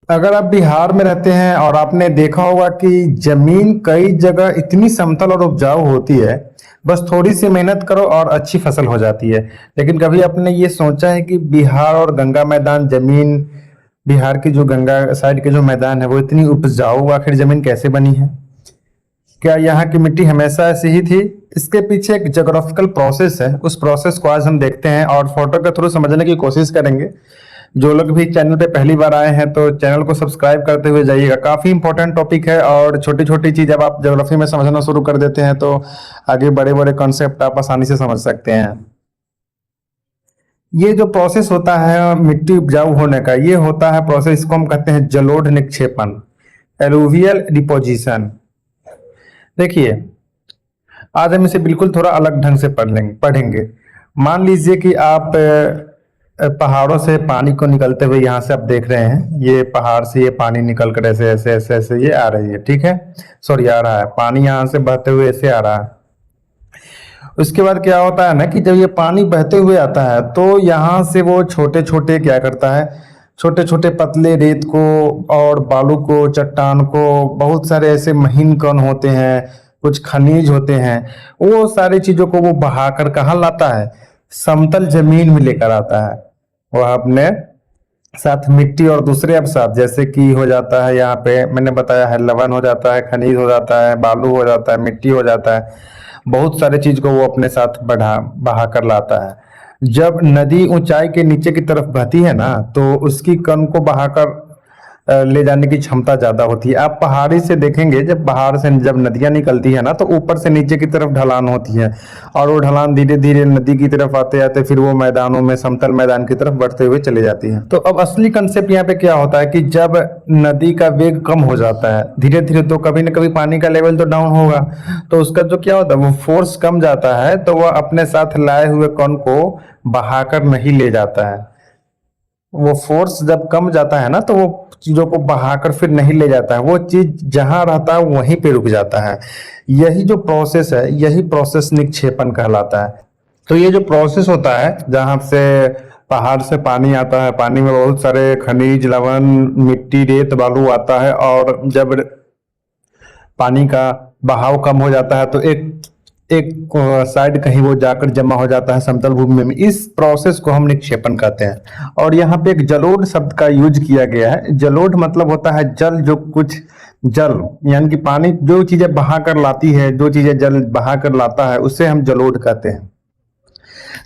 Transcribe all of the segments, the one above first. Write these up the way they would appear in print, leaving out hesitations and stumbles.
अगर आप बिहार में रहते हैं और आपने देखा होगा कि जमीन कई जगह इतनी समतल और उपजाऊ होती है, बस थोड़ी सी मेहनत करो और अच्छी फसल हो जाती है। लेकिन कभी आपने ये सोचा है कि बिहार और गंगा मैदान जमीन, बिहार की जो गंगा साइड के जो मैदान है वो इतनी उपजाऊ आखिर जमीन कैसे बनी है? क्या यहाँ की मिट्टी हमेशा ऐसी ही थी? इसके पीछे एक ज्योग्राफिकल प्रोसेस है, उस प्रोसेस को आज हम देखते हैं और फोटो के थ्रू समझने की कोशिश करेंगे। जो लोग भी चैनल पे पहली बार आए हैं तो चैनल को सब्सक्राइब करते हुए जाइएगा। काफी इंपॉर्टेंट टॉपिक है और छोटी छोटी चीज जब आप ज्योग्राफी में समझना शुरू कर देते हैं तो आगे बड़े बड़े कॉन्सेप्ट आप आसानी से समझ सकते हैं। ये जो प्रोसेस होता है मिट्टी उपजाऊ होने का, ये होता है प्रोसेस, इसको हम कहते हैं जलोढ़ निक्षेपण, एलुवियल डिपोजिशन। देखिए, आज हम इसे बिल्कुल थोड़ा अलग ढंग से पढ़ेंगे। मान लीजिए कि आप पहाड़ों से पानी को निकलते हुए यहाँ से आप देख रहे हैं, ये पहाड़ से ये पानी निकल कर ऐसे ऐसे ऐसे ऐसे ये आ रही है, ठीक है। सॉरी, आ रहा है पानी यहाँ से बहते हुए ऐसे आ रहा है। उसके बाद क्या होता है ना कि जब ये पानी बहते हुए आता है तो यहाँ से वो छोटे छोटे क्या करता है, छोटे छोटे पतले रेत को और बालू को, चट्टान को, बहुत सारे ऐसे महीन कण होते हैं, कुछ खनिज होते हैं, वो सारी चीजों को वो बहाकर कहाँ लाता है? समतल जमीन में लेकर आता है। वह अपने साथ मिट्टी और दूसरे अवसाद जैसे कि हो जाता है, यहाँ पे मैंने बताया है लवण हो जाता है, खनिज हो जाता है, बालू हो जाता है, मिट्टी हो जाता है, बहुत सारे चीज को वो अपने साथ बहा कर लाता है। जब नदी ऊंचाई के नीचे की तरफ बहती है ना तो उसकी कण को बहाकर ले जाने की क्षमता ज्यादा होती है। आप पहाड़ी से देखेंगे, जब पहाड़ से जब नदियां निकलती है ना तो ऊपर से नीचे की तरफ ढलान होती है और वो ढलान धीरे धीरे नदी की तरफ आते आते फिर वो मैदानों में समतल मैदान की तरफ बढ़ते हुए चले जाती है। तो अब असली कंसेप्ट यहाँ पे क्या होता है कि जब नदी का वेग कम हो जाता है धीरे धीरे, तो कभी ना कभी पानी का लेवल तो डाउन होगा, तो उसका जो क्या होता है वो फोर्स कम जाता है, तो वह अपने साथ लाए हुए कण को बहाकर नहीं ले जाता है। वो फोर्स जब कम जाता है ना तो वो चीजों को बहाकर फिर नहीं ले जाता है, वो चीज जहां रहता है वहीं पे रुक जाता है। यही जो प्रोसेस है, यही प्रोसेस निक्षेपण कहलाता है। तो ये जो प्रोसेस होता है जहां से पहाड़ से पानी आता है, पानी में बहुत सारे खनिज, लवण, मिट्टी, रेत, बालू आता है, और जब पानी का बहाव कम हो जाता है तो एक एक साइड कहीं वो जाकर जमा हो जाता है समतल भूमि में। इस प्रोसेस को हम निक्षेपण कहते हैं। और यहाँ पे एक जलोढ़ शब्द का यूज किया गया है। जलोढ़ मतलब होता है जल, जो कुछ जल यानी कि पानी जो चीजें बहा कर लाती है, जो चीजें जल बहा कर लाता है उसे हम जलोढ़ कहते हैं।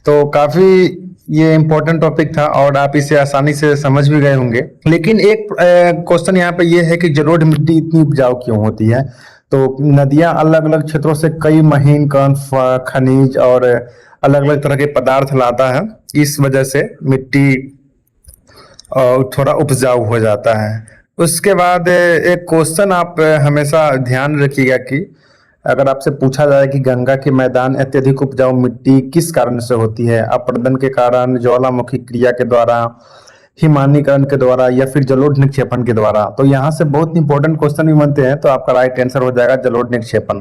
तो काफी ये इंपॉर्टेंट टॉपिक था और आप इसे आसानी से समझ भी गए होंगे। लेकिन एक क्वेश्चन यहाँ पे ये है कि जलोढ़ मिट्टी इतनी उपजाऊ क्यों होती है? तो नदियां अलग अलग क्षेत्रों से कई महीन कण, खनिज और अलग अलग तरह के पदार्थ लाता है, इस वजह से मिट्टी थोड़ा उपजाऊ हो जाता है। उसके बाद एक क्वेश्चन आप हमेशा ध्यान रखिएगा कि अगर आपसे पूछा जाए कि गंगा के मैदान अत्यधिक उपजाऊ मिट्टी किस कारण से होती है? अपरदन के कारण, ज्वालामुखी क्रिया के द्वारा, हिमानीकरण के द्वारा, या फिर जलोढ़ निक्षेपण के द्वारा? तो यहाँ से बहुत इंपॉर्टेंट क्वेश्चन भी बनते हैं, तो आपका राइट आंसर हो जाएगा जलोढ़ निक्षेपण।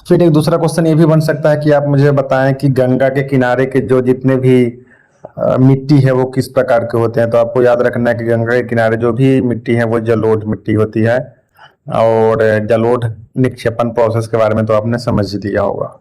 फिर एक दूसरा क्वेश्चन ये भी बन सकता है कि आप मुझे बताएं कि गंगा के किनारे के जो जितने भी मिट्टी है वो किस प्रकार के होते हैं? तो आपको याद रखना है कि गंगा के किनारे जो भी मिट्टी है वो जलोढ़ मिट्टी होती है। और जलोढ़ निक्षेपण प्रोसेस के बारे में तो आपने समझ ही लिया होगा।